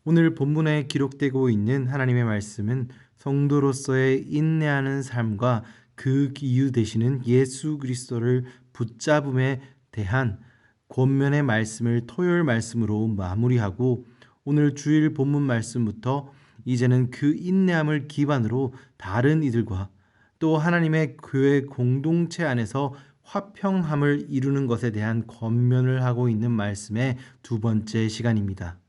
오늘 본문에 기록되고 있는 하나님의 말씀은 성도로서의 인내하는 삶과 그 이유 되시는 예수 그리스도를 붙잡음에 대한 권면의 말씀을 토요일 말씀으로 마무리하고, 오늘 주일 본문 말씀부터 이제는 그 인내함을 기반으로 다른 이들과 또 하나님의 교회 공동체 안에서 화평함을 이루는 것에 대한 권면을 하고 있는 말씀의 두 번째 시간입니다.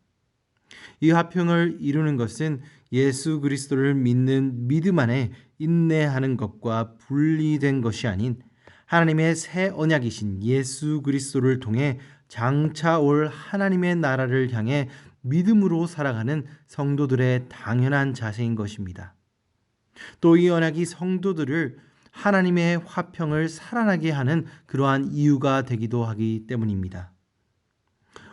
이 화평을 이루는 것은 예수 그리스도를 믿는 믿음 안에 인내하는 것과 분리된 것이 아닌 하나님의 새 언약이신 예수 그리스도를 통해 장차 올 하나님의 나라를 향해 믿음으로 살아가는 성도들의 당연한 자세인 것입니다. 또 이 언약이 성도들을 하나님의 화평을 살아나게 하는 그러한 이유가 되기도 하기 때문입니다.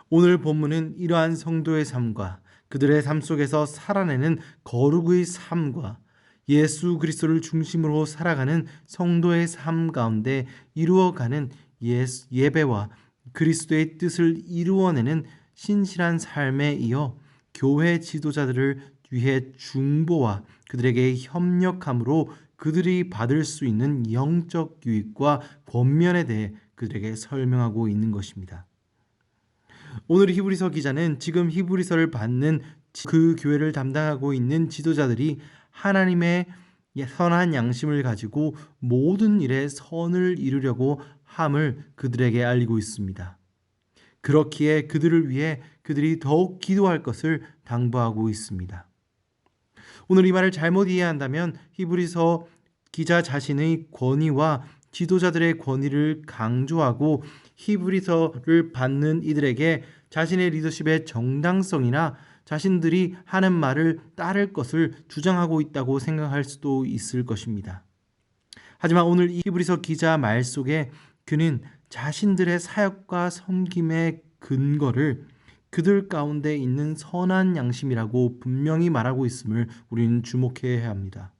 오늘 본문은 이러한 성도의 삶과 그들의 삶 속에서 살아내는 거룩의 삶과 예수 그리스도를 중심으로 살아가는 성도의 삶 가운데 이루어가는 예배와 그리스도의 뜻을 이루어내는 신실한 삶에 이어 교회 지도자들을 위해 중보와 그들에게 협력함으로 그들이 받을 수 있는 영적 유익과 권면에 대해 그들에게 설명하고 있는 것입니다. 오늘 히브리서 기자는 지금 히브리서를 받는 그 교회를 담당하고 있는 지도자들이 하나님의 선한 양심을 가지고 모든 일에 선을 이루려고 함을 그들에게 알리고 있습니다. 그렇기에 그들을 위해 그들이 더욱 기도할 것을 당부하고 있습니다. 오늘 이 말을 잘못 이해한다면 히브리서 기자 자신의 권위와 지도자들의 권위를 강조하고 히브리서를 받는 이들에게 자신의 리더십의 정당성이나 자신들이 하는 말을 따를 것을 주장하고 있다고 생각할 수도 있을 것입니다. 하지만 오늘 이 히브리서 기자 말 속에 그는 자신들의 사역과 섬김의 근거를 그들 가운데 있는 선한 양심이라고 분명히 말하고 있음을 우리는 주목해야 합니다.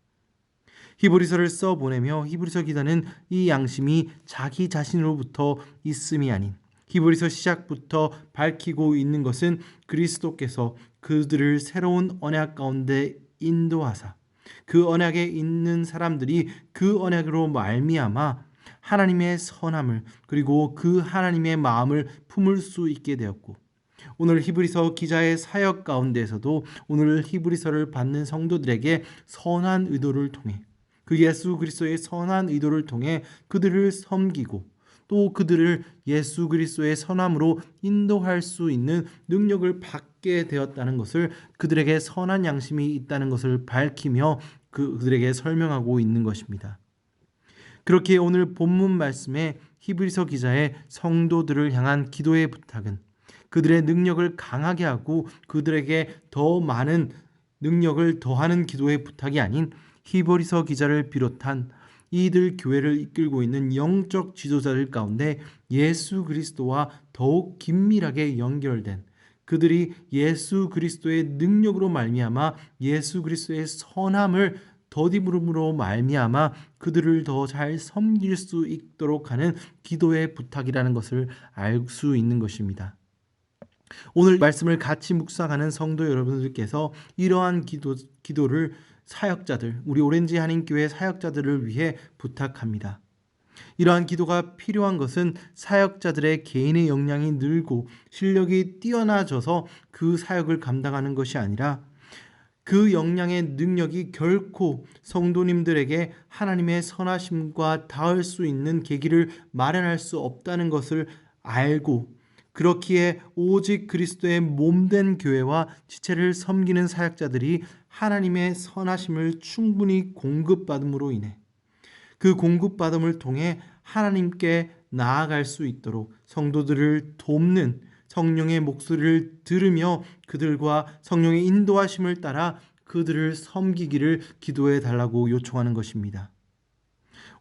히브리서를 써보내며 히브리서 기자는 이 양심이 자기 자신으로부터 있음이 아닌 히브리서 시작부터 밝히고 있는 것은 그리스도께서 그들을 새로운 언약 가운데 인도하사 그 언약에 있는 사람들이 그 언약으로 말미암아 하나님의 선함을 그리고 그 하나님의 마음을 품을 수 있게 되었고, 오늘 히브리서 기자의 사역 가운데에서도 오늘 히브리서를 받는 성도들에게 선한 의도를 통해 그 예수 그리스도의 선한 의도를 통해 그들을 섬기고 또 그들을 예수 그리스도의 선함으로 인도할 수 있는 능력을 받게 되었다는 것을, 그들에게 선한 양심이 있다는 것을 밝히며 그들에게 설명하고 있는 것입니다. 그렇게 오늘 본문 말씀에 히브리서 기자의 성도들을 향한 기도의 부탁은 그들의 능력을 강하게 하고 그들에게 더 많은 능력을 더하는 기도의 부탁이 아닌 히브리서 기자를 비롯한 이들 교회를 이끌고 있는 영적 지도자들 가운데 예수 그리스도와 더욱 긴밀하게 연결된, 그들이 예수 그리스도의 능력으로 말미암아 예수 그리스도의 선함을 더디부름으로 말미암아 그들을 더 잘 섬길 수 있도록 하는 기도의 부탁이라는 것을 알 수 있는 것입니다. 오늘 말씀을 같이 묵상하는 성도 여러분들께서 이러한 기도를 사역자들, 우리 오렌지 한인교회 사역자들을 위해 부탁합니다. 이러한 기도가 필요한 것은 사역자들의 개인의 역량이 늘고 실력이 뛰어나져서 그 사역을 감당하는 것이 아니라 그 역량의 능력이 결코 성도님들에게 하나님의 선하심과 닿을 수 있는 계기를 마련할 수 없다는 것을 알고, 그렇기에 오직 그리스도의 몸된 교회와 지체를 섬기는 사역자들이 하나님의 선하심을 충분히 공급받음으로 인해 그 공급받음을 통해 하나님께 나아갈 수 있도록 성도들을 돕는 성령의 목소리를 들으며 그들과 성령의 인도하심을 따라 그들을 섬기기를 기도해 달라고 요청하는 것입니다.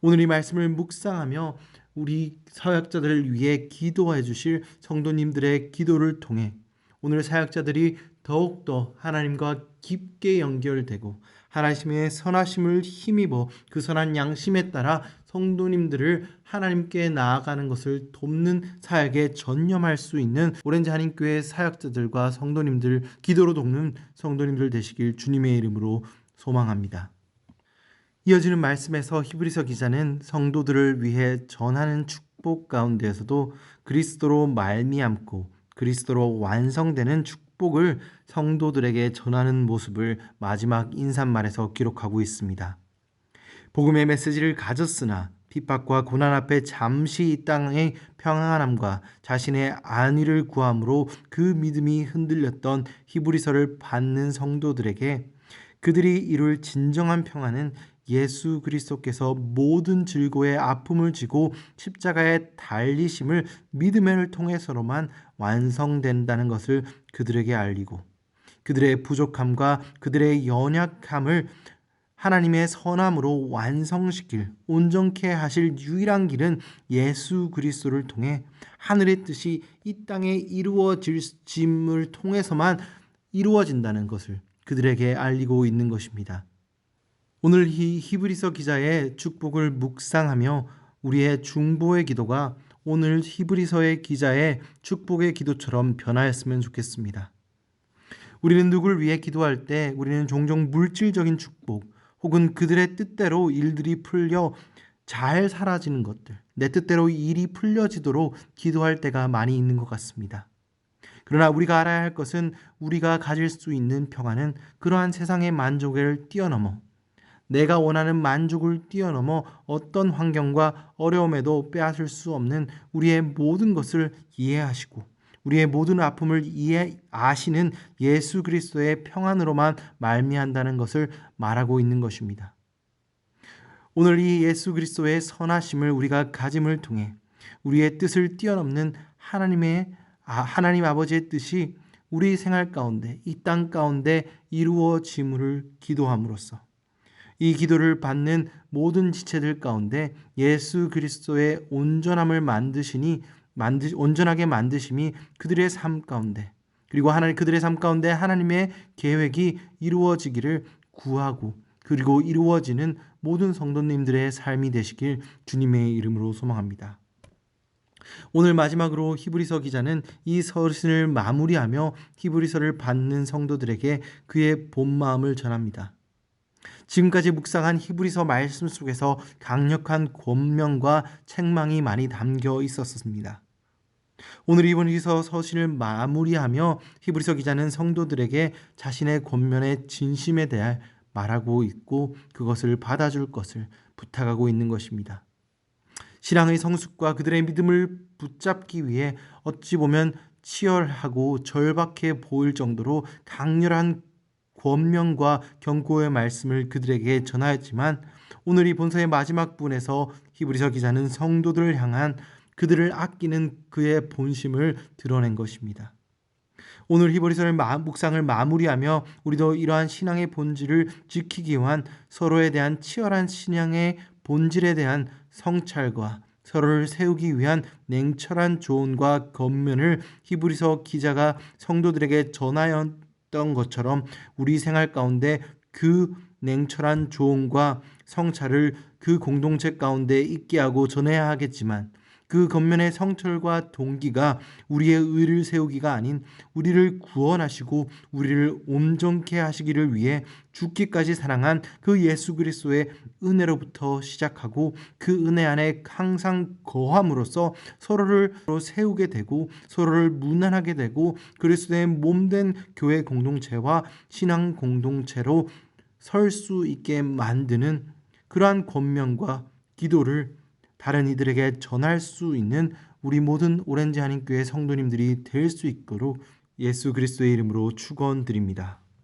오늘 이 말씀을 묵상하며 우리 사역자들을 위해 기도해 주실 성도님들의 기도를 통해 오늘 사역자들이 더욱더 하나님과 깊게 연결되고 하나님의 선하심을 힘입어 그 선한 양심에 따라 성도님들을 하나님께 나아가는 것을 돕는 사역에 전념할 수 있는 오렌지 한인교회 사역자들과 성도님들, 기도로 돕는 성도님들 되시길 주님의 이름으로 소망합니다. 이어지는 말씀에서 히브리서 기자는 성도들을 위해 전하는 축복 가운데에서도 그리스도로 말미암고 그리스도로 완성되는 축복을 성도들에게 전하는 모습을 마지막 인사말에서 기록하고 있습니다. 복음의 메시지를 가졌으나 핍박과 고난 앞에 잠시 이 땅의 평안함과 자신의 안위를 구함으로 그 믿음이 흔들렸던 히브리서를 받는 성도들에게 그들이 이룰 진정한 평안은 예수 그리스도께서 모든 질고의 아픔을 지고 십자가에 달리심을 믿음을 통해서로만 완성된다는 것을 그들에게 알리고 그들의 부족함과 그들의 연약함을 하나님의 선함으로 완성시킬 온전케 하실 유일한 길은 예수 그리스도를 통해 하늘의 뜻이 이 땅에 이루어짐을 통해서만 이루어진다는 것을 그들에게 알리고 있는 것입니다. 오늘 이 히브리서 기자의 축복을 묵상하며 우리의 중보의 기도가 오늘 히브리서의 기자의 축복의 기도처럼 변하였으면 좋겠습니다. 우리는 누구를 위해 기도할 때 우리는 종종 물질적인 축복 혹은 그들의 뜻대로 일들이 풀려 잘 사라지는 것들, 내 뜻대로 일이 풀려지도록 기도할 때가 많이 있는 것 같습니다. 그러나 우리가 알아야 할 것은 우리가 가질 수 있는 평안은 그러한 세상의 만족을 뛰어넘어 내가 원하는 만족을 뛰어넘어 어떤 환경과 어려움에도 빼앗을 수 없는 우리의 모든 것을 이해하시고 우리의 모든 아픔을 아시는 예수 그리스도의 평안으로만 말미암다는 것을 말하고 있는 것입니다. 오늘 이 예수 그리스도의 선하심을 우리가 가짐을 통해 우리의 뜻을 뛰어넘는 하나님 아버지의 뜻이 우리 생활 가운데 이 땅 가운데 이루어짐을 기도함으로써 이 기도를 받는 모든 지체들 가운데 예수 그리스도의 온전함을 온전하게 만드심이 그들의 삶 가운데 그리고 그들의 삶 가운데 하나님의 계획이 이루어지기를 구하고 그리고 이루어지는 모든 성도님들의 삶이 되시길 주님의 이름으로 소망합니다. 오늘 마지막으로 히브리서 기자는 이 서신을 마무리하며 히브리서를 받는 성도들에게 그의 본 마음을 전합니다. 지금까지 묵상한 히브리서 말씀 속에서 강력한 권면과 책망이 많이 담겨 있었습니다. 오늘 히브리서 서신을 마무리하며 히브리서 기자는 성도들에게 자신의 권면의 진심에 대해 말하고 있고 그것을 받아줄 것을 부탁하고 있는 것입니다. 신앙의 성숙과 그들의 믿음을 붙잡기 위해 어찌 보면 치열하고 절박해 보일 정도로 강렬한 권면과 경고의 말씀을 그들에게 전하였지만 오늘 이 본서의 마지막 부분에서 히브리서 기자는 성도들을 향한 그들을 아끼는 그의 본심을 드러낸 것입니다. 오늘 히브리서를 묵상을 마무리하며 우리도 이러한 신앙의 본질을 지키기 위한 서로에 대한 치열한 신앙의 본질에 대한 성찰과 서로를 세우기 위한 냉철한 조언과 권면을 히브리서 기자가 성도들에게 전하였던 것처럼 우리 생활 가운데 그 냉철한 조언과 성찰을 그 공동체 가운데 있게 하고 전해야 하겠지만 그 겉면의 성철과 동기가 우리의 의를 세우기가 아닌 우리를 구원하시고 우리를 온전케 하시기를 위해 죽기까지 사랑한 그 예수 그리스도의 은혜로부터 시작하고 그 은혜 안에 항상 거함으로써 서로를 세우게 되고 서로를 문안하게 되고 그리스도의 몸된 교회 공동체와 신앙 공동체로 설 수 있게 만드는 그러한 권면과 기도를 다른 이들에게 전할 수 있는 우리 모든 오렌지 한인교회 성도님들이 될 수 있도록 예수 그리스도의 이름으로 축원드립니다.